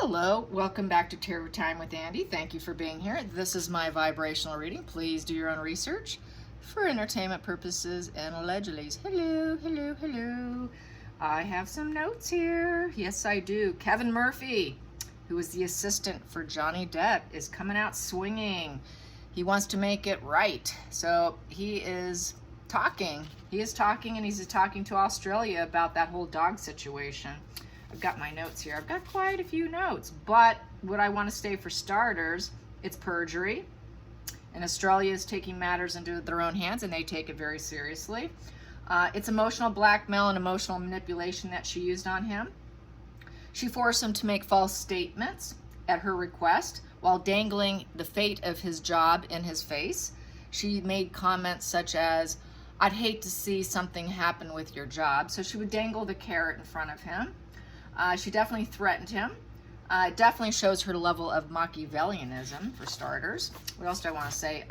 Hello, welcome back to Tarot Time with Andy. Thank you for being here. This is my vibrational reading. Please do your own research for entertainment purposes and allegedly. Hello, hello, hello. I have some notes here. Yes, I do. Kevin Murphy, who is the assistant for Johnny Depp, is coming out swinging. He wants to make it right. So he is talking. He is talking, and he's talking to Australia about that whole dog situation. I've got my notes here. I've got quite a few notes, but what I want to say for starters, it's perjury. And Australia is taking matters into their own hands, and they take it very seriously. It's emotional blackmail and emotional manipulation that she used on him. She forced him to make false statements at her request while dangling the fate of his job in his face. She made comments such as, "I'd hate to see something happen with your job." So she would dangle the carrot in front of him. She definitely threatened him. It definitely shows her level of Machiavellianism, for starters. What else do I want to say?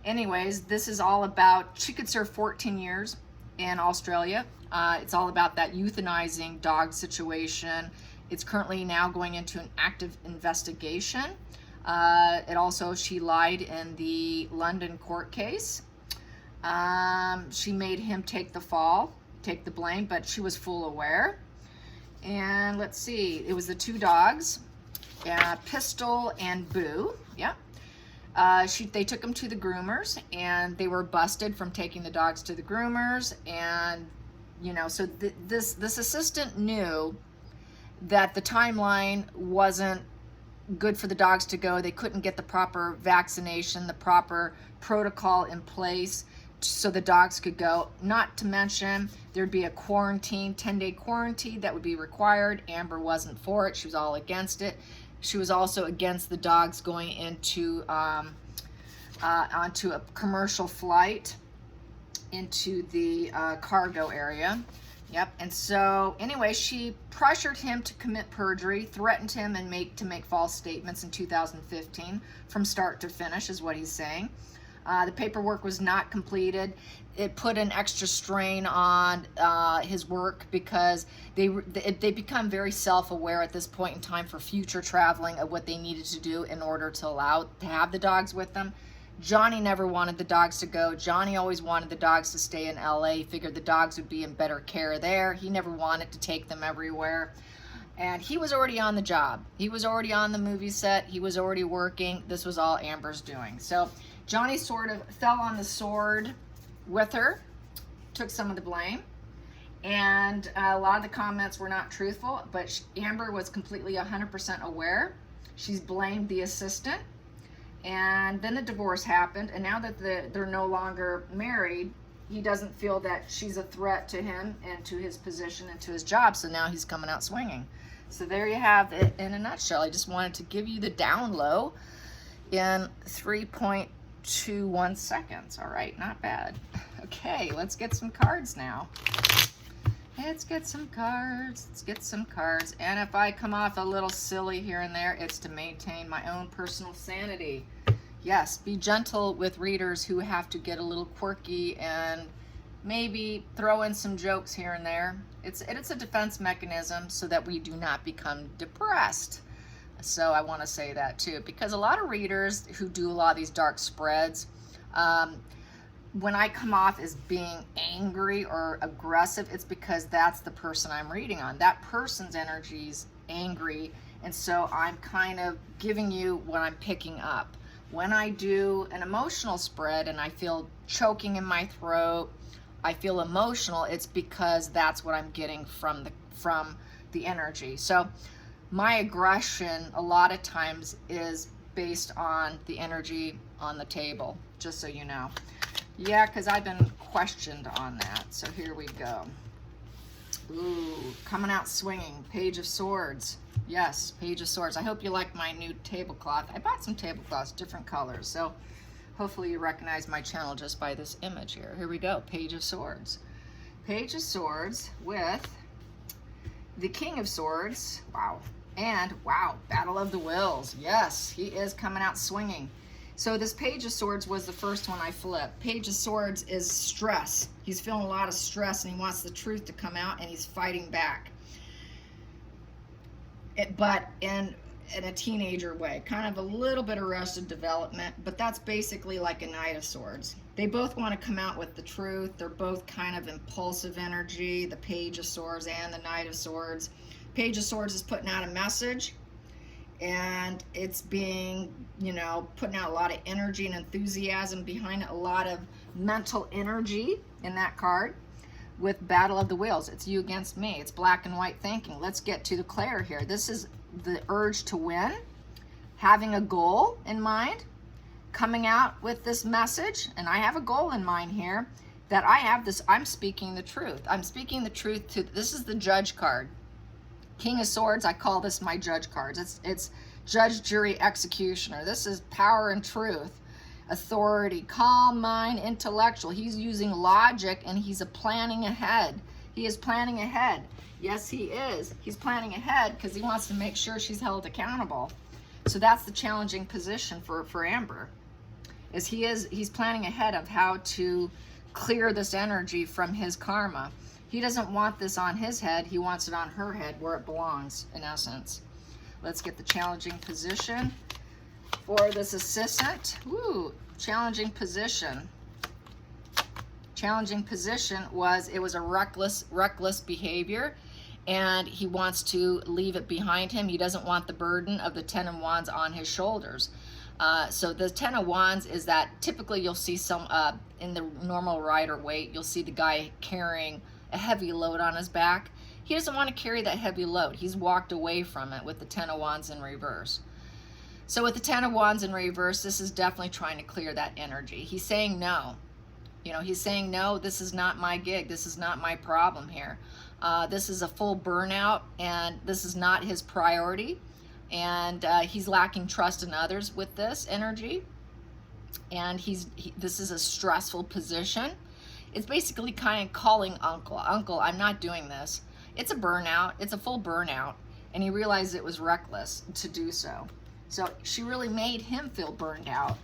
Anyways, this is all about, she could serve 14 years in Australia. It's all about that euthanizing dog situation. It's currently now going into an active investigation. It also, she lied in the London court case. She made him take the fall, take the blame, but she was full aware. And let's see, it was the two dogs, Pistol and Boo. Yeah. They took them to the groomers, and they were busted from taking the dogs to the groomers. And, you know, so this assistant knew that the timeline wasn't good for the dogs to go. They couldn't get the proper vaccination, the proper protocol in place so the dogs could go. Not to mention, there'd be a quarantine, 10-day quarantine that would be required. Amber wasn't for it. She was all against it. She was also against the dogs going into onto a commercial flight into the cargo area. Yep. And so anyway, she pressured him to commit perjury, threatened him and to make false statements in 2015 from start to finish, is what he's saying. The paperwork was not completed. It put an extra strain on his work because they become very self-aware at this point in time for future traveling of what they needed to do in order to have the dogs with them. Johnny never wanted the dogs to go. Johnny always wanted the dogs to stay in LA. He figured the dogs would be in better care there. He never wanted to take them everywhere. And he was already on the job. He was already on the movie set. He was already working. This was all Amber's doing. So Johnny sort of fell on the sword with her, took some of the blame, and a lot of the comments were not truthful, but Amber was completely 100% aware. She's blamed the assistant, and then the divorce happened, and now that they're no longer married, he doesn't feel that she's a threat to him and to his position and to his job, so now he's coming out swinging. So there you have it in a nutshell. I just wanted to give you the down low in 3.21 seconds. All right, not bad. Okay, let's get some cards now. Let's get some cards. Let's get some cards. And if I come off a little silly here and there, it's to maintain my own personal sanity. Yes, be gentle with readers who have to get a little quirky and maybe throw in some jokes here and there. It's a defense mechanism so that we do not become depressed. So I want to say that too, because a lot of readers who do a lot of these dark spreads, when I come off as being angry or aggressive, it's because that's the person I'm reading on. That person's energy's angry, and so I'm kind of giving you what I'm picking up. When I do an emotional spread and I feel choking in my throat, I feel emotional, it's because that's what I'm getting from the energy. So my aggression a lot of times is based on the energy on the table, just so you know. Yeah, because I've been questioned on that. So here we go. Ooh, coming out swinging. Page of Swords. Yes, Page of Swords. I hope you like my new tablecloth. I bought some tablecloths, different colors. So hopefully you recognize my channel just by this image here. Here we go. Page of Swords. Page of Swords with the King of Swords. Wow. And, wow, Battle of the Wills. Yes, he is coming out swinging. So this Page of Swords was the first one I flipped. Page of Swords is stress. He's feeling a lot of stress, and he wants the truth to come out, and he's fighting back. but in a teenager way, kind of a little bit arrested development, but that's basically like a Knight of Swords. They both want to come out with the truth. They're both kind of impulsive energy, the Page of Swords and the Knight of Swords. Page of Swords is putting out a message, and it's being, you know, putting out a lot of energy and enthusiasm behind it, a lot of mental energy in that card. With Battle of the Wheels, it's you against me. It's black and white thinking. Let's get to the clear here. This is the urge to win, having a goal in mind, coming out with this message. And I have a goal in mind here, that I have this, I'm speaking the truth. I'm speaking the truth to, this is the Judge card. King of Swords, I call this my Judge cards. It's Judge, Jury, Executioner. This is power and truth. Authority, calm mind, intellectual. He's using logic, and he's planning ahead. He is planning ahead. Yes, he is. He's planning ahead because he wants to make sure she's held accountable. So that's the challenging position for Amber. He's planning ahead of how to clear this energy from his karma. He doesn't want this on his head. He wants it on her head, where it belongs, in essence. Let's get the challenging position for this assistant. Ooh, challenging position. Challenging position was, it was a reckless behavior, and he wants to leave it behind him. He doesn't want the burden of the Ten of Wands on his shoulders. So the Ten of Wands is that typically you'll see some, in the normal rider weight, you'll see the guy carrying a heavy load on his back. He doesn't want to carry that heavy load. He's walked away from it with the Ten of Wands in reverse. So with the Ten of Wands in reverse, this is definitely trying to clear that energy. He's saying no. You know, he's saying, no, this is not my gig. This is not my problem here. This is a full burnout, and this is not his priority. And he's lacking trust in others with this energy. And this is a stressful position. It's basically kind of calling uncle. Uncle, I'm not doing this. It's a burnout. It's a full burnout. And he realized it was reckless to do so. So she really made him feel burned out.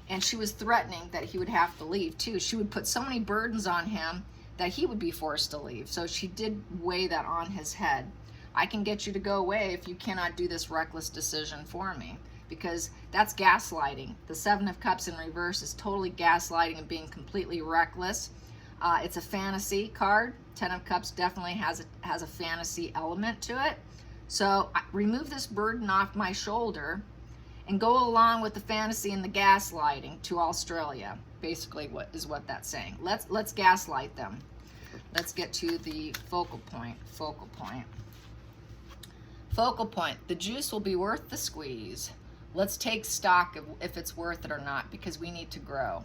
And she was threatening that he would have to leave too. She would put so many burdens on him that he would be forced to leave. So she did weigh that on his head. I can get you to go away if you cannot do this reckless decision for me. Because that's gaslighting. The Seven of Cups in reverse is totally gaslighting and being completely reckless. It's a fantasy card. Ten of Cups definitely has a fantasy element to it. So remove this burden off my shoulder and go along with the fantasy and the gaslighting to Australia. Basically, what that's saying. Let's gaslight them. Let's get to the focal point. Focal point. Focal point. The juice will be worth the squeeze. Let's take stock of if it's worth it or not, because we need to grow.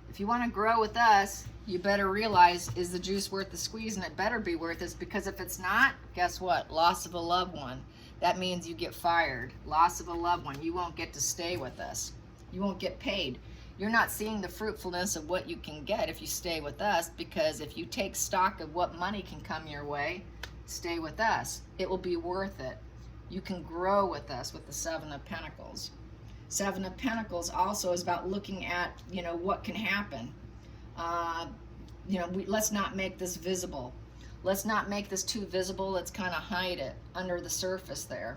If you want to grow with us, you better realize, is the juice worth the squeeze? And it better be worth it, because if it's not, guess what? Loss of a loved one. That means you get fired. Loss of a loved one. You won't get to stay with us. You won't get paid. You're not seeing the fruitfulness of what you can get if you stay with us, because if you take stock of what money can come your way, stay with us. It will be worth it. You can grow with us with the Seven of Pentacles. Seven of Pentacles also is about looking at, you know, what can happen. You know, let's not make this visible. Let's not make this too visible. Let's kind of hide it under the surface there.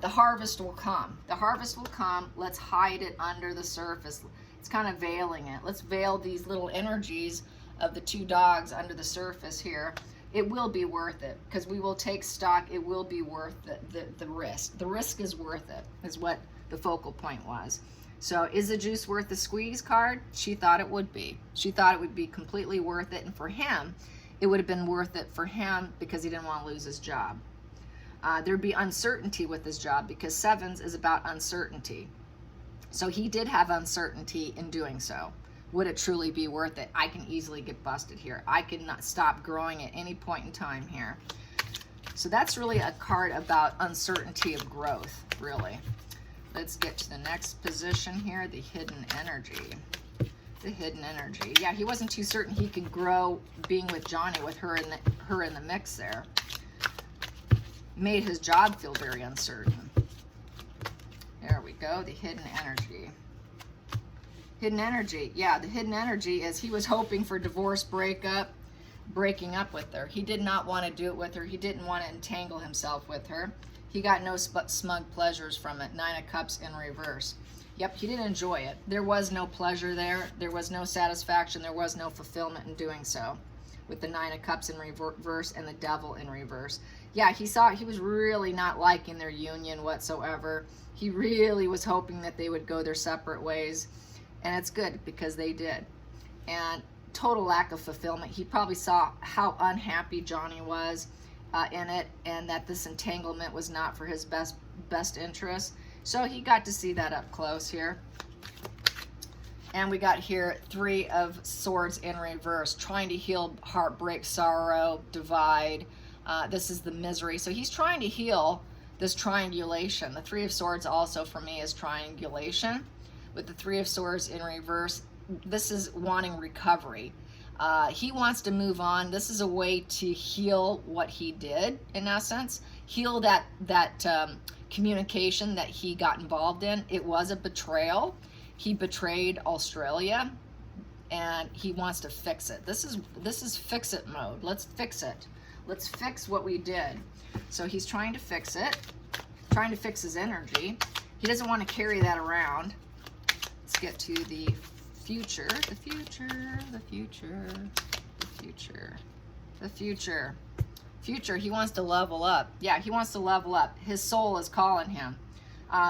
The harvest will come. The harvest will come. Let's hide it under the surface. It's kind of veiling it. Let's veil these little energies of the two dogs under the surface here. It will be worth it, because we will take stock. It will be worth the risk. The risk is worth it, is what the focal point was. So is the juice worth the squeeze card? She thought it would be. She thought it would be completely worth it. And for him, it would have been worth it for him because he didn't want to lose his job. There'd be uncertainty with his job, because sevens is about uncertainty. So he did have uncertainty in doing so. Would it truly be worth it? I can easily get busted here. I can not stop growing at any point in time here. So that's really a card about uncertainty of growth, really. Let's get to the next position here, the hidden energy. The hidden energy. Yeah, he wasn't too certain he could grow being with Johnny, with her in the mix there. Made his job feel very uncertain. There we go, the hidden energy. Hidden energy. Yeah, the hidden energy is he was hoping for divorce, breaking up with her. He did not want to do it with her. He didn't want to entangle himself with her. He got no smug pleasures from it. Nine of Cups in reverse. Yep, he didn't enjoy it. There was no pleasure there. There was no satisfaction. There was no fulfillment in doing so. With the Nine of Cups in reverse and the Devil in reverse. Yeah, he was really not liking their union whatsoever. He really was hoping that they would go their separate ways. And it's good because they did. And total lack of fulfillment. He probably saw how unhappy Johnny was in it, and that this entanglement was not for his best interest. So he got to see that up close here. And we got here Three of Swords in reverse, trying to heal heartbreak, sorrow, divide. This is the misery. So he's trying to heal this triangulation. The Three of Swords also for me is triangulation. With the Three of Swords in reverse, this is wanting recovery. He wants to move on. This is a way to heal what he did, in essence. Heal that communication that he got involved in. It was a betrayal. He betrayed Australia, and he wants to fix it. This is fix it mode. Let's fix it. Let's fix what we did. So he's trying to fix it, trying to fix his energy. He doesn't want to carry that around. Let's get to the future, the future, the future, the future, the future. Future, he wants to level up. Yeah, he wants to level up. His soul is calling him.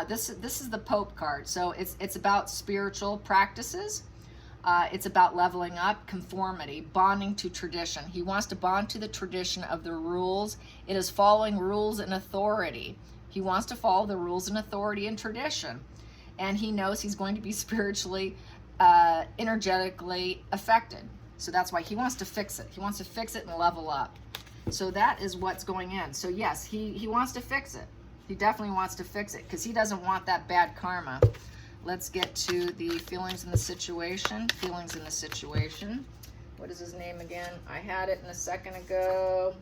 This is the Pope card. So it's about spiritual practices. It's about leveling up, conformity, bonding to tradition. He wants to bond to the tradition of the rules. It is following rules and authority. He wants to follow the rules and authority and tradition. And he knows he's going to be spiritually, energetically affected. So that's why he wants to fix it. He wants to fix it and level up. So that is what's going in. So yes, he wants to fix it. He definitely wants to fix it because he doesn't want that bad karma. Let's get to the feelings in the situation. Feelings in the situation. What is his name again? I had it a second ago.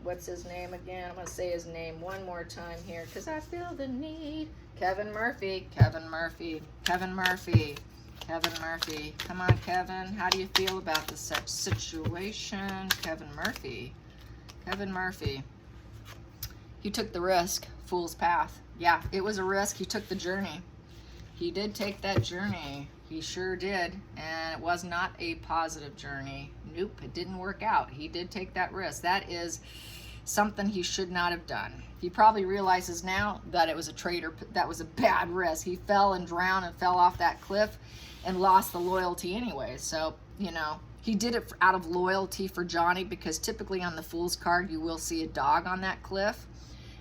What's his name again? I'm going to say his name one more time here because I feel the need. Kevin Murphy. Kevin Murphy. Kevin Murphy. Kevin Murphy. Come on, Kevin. How do you feel about the situation? Kevin Murphy. Kevin Murphy. He took the risk. Fool's path. Yeah, it was a risk. He took the journey. He did take that journey. He sure did. And it was not a positive journey. Nope, it didn't work out. He did take that risk. That is something he should not have done. He probably realizes now that it was a traitor. That was a bad risk. He fell and drowned and fell off that cliff and lost the loyalty anyway. So, you know, he did it out of loyalty for Johnny because typically on the Fool's card you will see a dog on that cliff.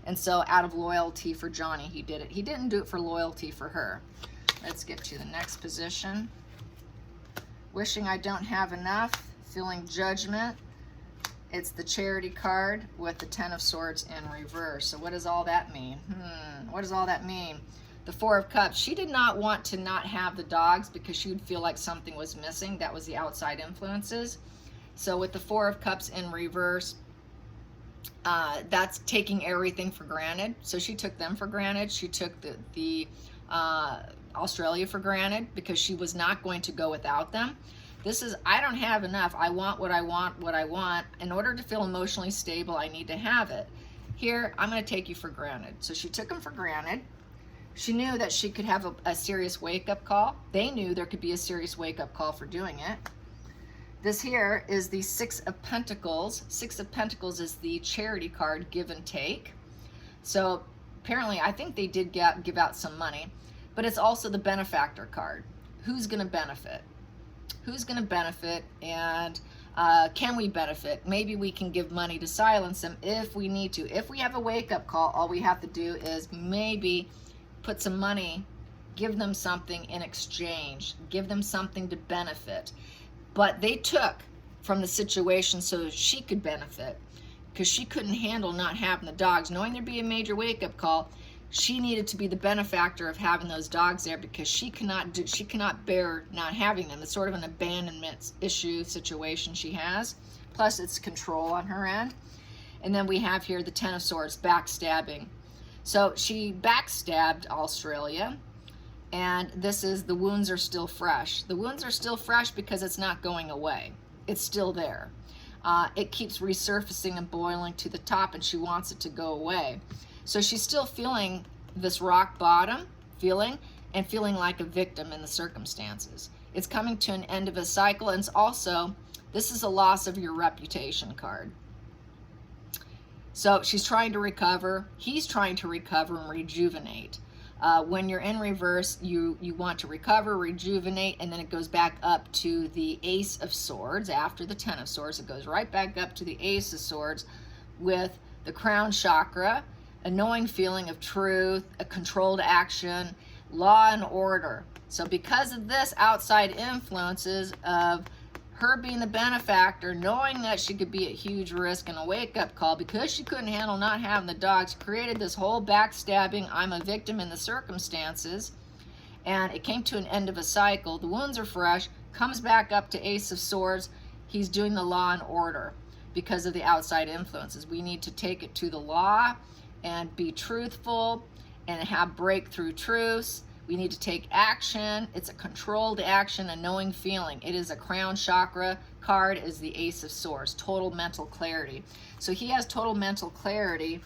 And so out of loyalty for Johnny, he did it. He didn't do it for loyalty for her. Let's get to the next position. Wishing I don't have enough. Feeling judgment. It's the Charity card with the Ten of Swords in reverse. So what does all that mean? What does all that mean? The Four of Cups. She did not want to not have the dogs because she would feel like something was missing. That was the outside influences. So with the Four of Cups in reverse, that's taking everything for granted. So she took them for granted. She took the Australia for granted because she was not going to go without them. This is, I don't have enough. I want what I want, what I want. In order to feel emotionally stable, I need to have it. Here, I'm going to take you for granted. So she took them for granted. She knew that she could have a serious wake-up call. They knew there could be a serious wake-up call for doing it. This here is the Six of Pentacles. Six of Pentacles is the Charity card, give and take. So apparently, I think they did give out some money, but it's also the benefactor card. Who's going to benefit? Who's going to benefit, and can we benefit? Maybe we can give money to silence them if we need to. If we have a wake-up call, all we have to do is maybe put some money, give them something in exchange, give them something to benefit. But they took from the situation so she could benefit because she couldn't handle not having the dogs. Knowing there'd be a major wake-up call, she needed to be the benefactor of having those dogs there because she cannot bear not having them. It's sort of an abandonment issue situation she has. Plus, it's control on her end. And then we have here the Ten of Swords, backstabbing. So she backstabbed Australia. And this is the wounds are still fresh. The wounds are still fresh because it's not going away. It's still there. It keeps resurfacing and boiling to the top, and she wants it to go away. So she's still feeling this rock bottom feeling, and feeling like a victim in the circumstances. It's coming to an end of a cycle, and it's also, this is a loss of your reputation card. So she's trying to recover. He's trying to recover and rejuvenate. When you're in reverse, you want to recover, rejuvenate, and then it goes back up to the Ace of Swords. After the Ten of Swords, it goes right back up to the Ace of Swords with the crown chakra, a knowing feeling of truth, a controlled action, law and order. So because of this outside influences of her being the benefactor, knowing that she could be at huge risk and a wake-up call, because she couldn't handle not having the dogs, created this whole backstabbing, I'm a victim in the circumstances, and it came to an end of a cycle. The wounds are fresh, comes back up to Ace of Swords. He's doing the law and order because of the outside influences. We need to take it to the law and be truthful and have breakthrough truths. We need to take action. It's a controlled action, a knowing feeling. It is a crown chakra card, is the Ace of Swords, total mental clarity. So he has total mental clarity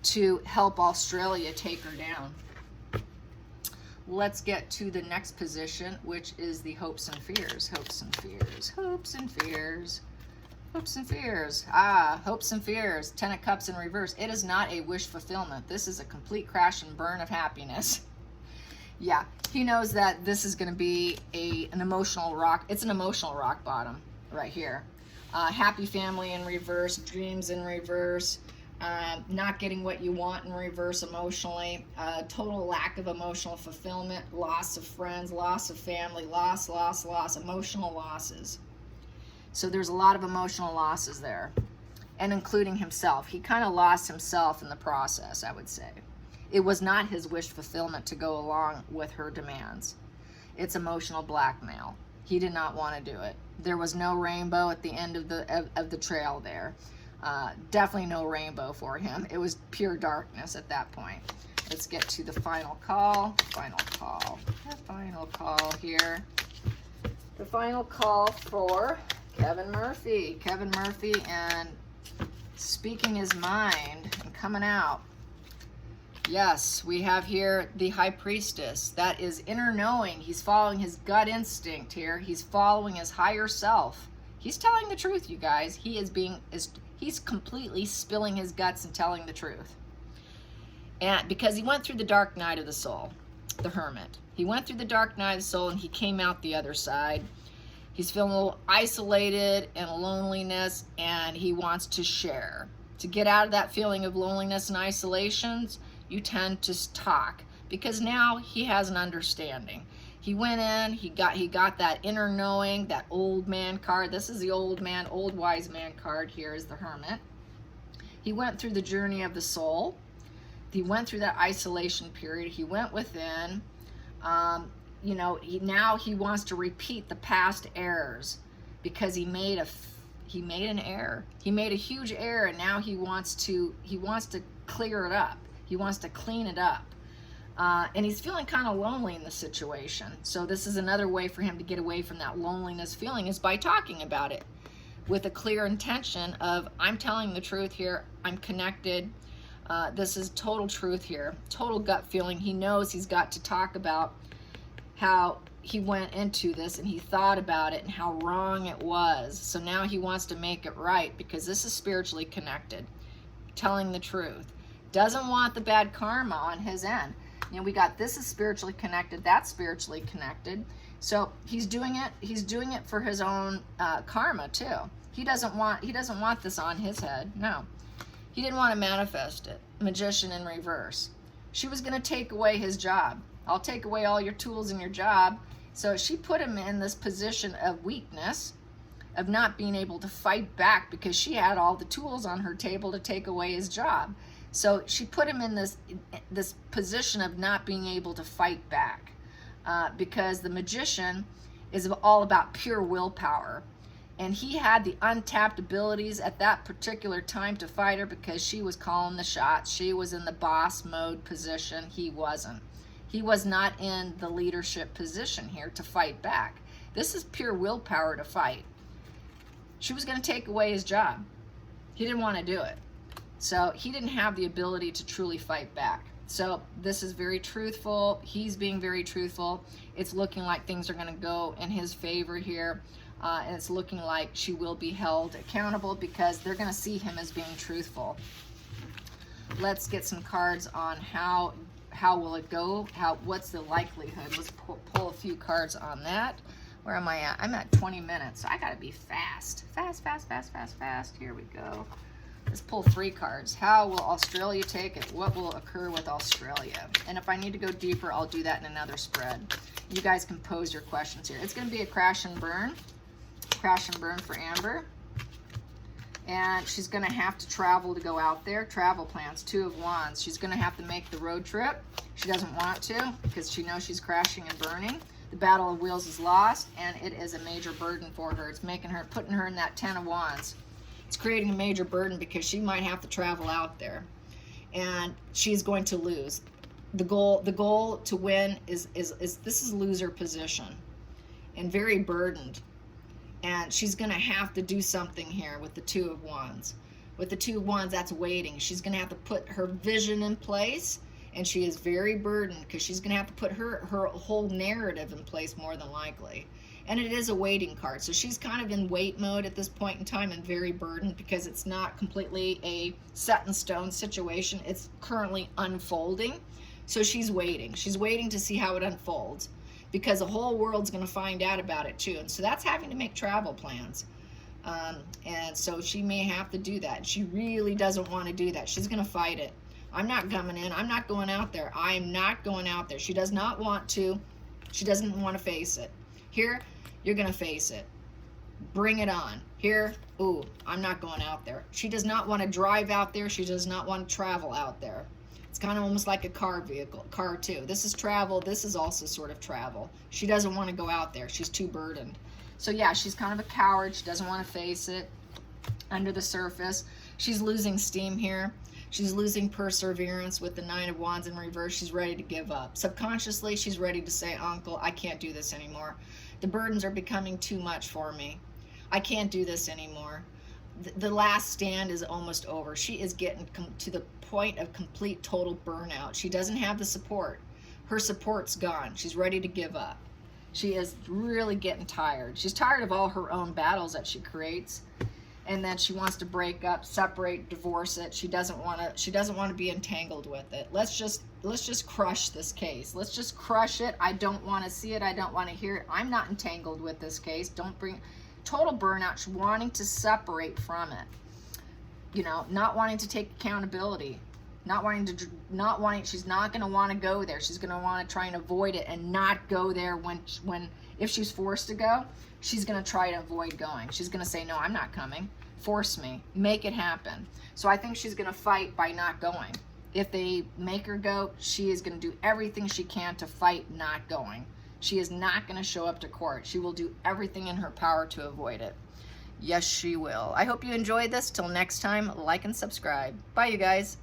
to help Australia take her down. Let's get to the next position, which is the hopes and fears. Hopes and fears, hopes and fears, hopes and fears. Hopes and fears. Ten of Cups in reverse. It is not a wish fulfillment. This is a complete crash and burn of happiness. Yeah, he knows that this is going to be an emotional rock. It's an emotional rock bottom right here. Happy family in reverse, dreams in reverse, not getting what you want in reverse emotionally, total lack of emotional fulfillment, loss of friends, loss of family, loss, emotional losses. So there's a lot of emotional losses there, and including himself. He kind of lost himself in the process, I would say. It was not his wish fulfillment to go along with her demands. It's emotional blackmail. He did not want to do it. There was no rainbow at the end of the trail there. Definitely no rainbow for him. It was pure darkness at that point. Let's get to the final call. Final call. The final call here. The final call for Kevin Murphy. Kevin Murphy and speaking his mind and coming out. Yes, we have here the High Priestess. That is inner knowing. He's following his gut instinct here. He's following his higher self. He's telling the truth, you guys. He's completely spilling his guts and telling the truth. And because he went through the dark night of the soul, the Hermit. He went through the dark night of the soul and he came out the other side. He's feeling a little isolated and loneliness, and he wants to share. To get out of that feeling of loneliness and isolations, you tend to talk, because now he has an understanding. He went in, he got that inner knowing, that old man card. This is the old man, old wise man card. Here is the Hermit. He went through the journey of the soul. He went through that isolation period. He went within. Now he wants to repeat the past errors, because he made an error. He made a huge error, and now he wants to clear it up. He wants to clean it up. And he's feeling kind of lonely in the situation. So this is another way for him to get away from that loneliness feeling, is by talking about it with a clear intention of, I'm telling the truth here. I'm connected. This is total truth here. Total gut feeling. He knows he's got to talk about how he went into this and he thought about it and how wrong it was. So now he wants to make it right, because this is spiritually connected. Telling the truth. Doesn't want the bad karma on his end. We got this is spiritually connected, that's spiritually connected. So he's doing it for his own karma too. He doesn't want this on his head. No. He didn't want to manifest it. Magician in reverse. She was going to take away his job. I'll take away all your tools in your job. So she put him in this position of weakness, of not being able to fight back, because she had all the tools on her table to take away his job. So she put him in this position of not being able to fight back, because the magician is all about pure willpower. And he had the untapped abilities at that particular time to fight her, because she was calling the shots. She was in the boss mode position. He wasn't. He was not in the leadership position here to fight back. This is pure willpower to fight. She was going to take away his job. He didn't want to do it. So he didn't have the ability to truly fight back. So this is very truthful. He's being very truthful. It's looking like things are going to go in his favor here. And it's looking like she will be held accountable because they're going to see him as being truthful. Let's get some cards on how will it go? What's the likelihood? Let's pull a few cards on that. Where am I at? I'm at 20 minutes. So I got to be fast. Fast. Here we go. Let's pull 3 cards. How will Australia take it? What will occur with Australia? And if I need to go deeper, I'll do that in another spread. You guys can pose your questions here. It's going to be a crash and burn. Crash and burn for Amber. And she's going to have to travel to go out there. Travel plans, 2 of Wands. She's going to have to make the road trip. She doesn't want to because she knows she's crashing and burning. The Battle of Wheels is lost, and it is a major burden for her. It's making her, putting her in that 10 of Wands. It's creating a major burden because she might have to travel out there, and she's going to lose. The goal to win is this is loser position, and very burdened. And she's going to have to do something here with the 2 of Wands. With the 2 of Wands, that's waiting. She's going to have to put her vision in place, and she is very burdened because she's going to have to put her whole narrative in place more than likely. And it is a waiting card. So she's kind of in wait mode at this point in time and very burdened because it's not completely a set in stone situation. It's currently unfolding. So she's waiting. She's waiting to see how it unfolds, because the whole world's going to find out about it too. And so that's having to make travel plans. And so she may have to do that. She really doesn't want to do that. She's going to fight it. I'm not coming in. I'm not going out there. I'm not going out there. She does not want to. She doesn't want to face it. Here, you're going to face it. Bring it on. Here, ooh, I'm not going out there. She does not want to drive out there. She does not want to travel out there. It's kind of almost like a car too. This is travel. This is also sort of travel. She doesn't want to go out there. She's too burdened. So yeah, she's kind of a coward. She doesn't want to face it. Under the surface, she's losing steam here. She's losing perseverance with the 9 of Wands in reverse. She's ready to give up. Subconsciously, she's ready to say, Uncle, I can't do this anymore. The burdens are becoming too much for me. I can't do this anymore. The last stand is almost over. She is getting to the point of complete total burnout. She doesn't have the support. Her support's gone. She's ready to give up. She is really getting tired. She's tired of all her own battles that she creates, and then she wants to break up, separate, divorce it. She doesn't want to be entangled with it. Let's just crush this case. Let's just crush it. I don't want to see it. I don't want to hear it. I'm not entangled with this case. Don't bring total burnout. She's wanting to separate from it. You know, not wanting to take accountability, she's not going to want to go there. She's going to want to try and avoid it and not go there if she's forced to go, she's going to try to avoid going. She's going to say, no, I'm not coming. Force me, make it happen. So I think she's going to fight by not going. If they make her go, she is going to do everything she can to fight not going. She is not going to show up to court. She will do everything in her power to avoid it. Yes, she will. I hope you enjoyed this. Till next time, like and subscribe. Bye, you guys.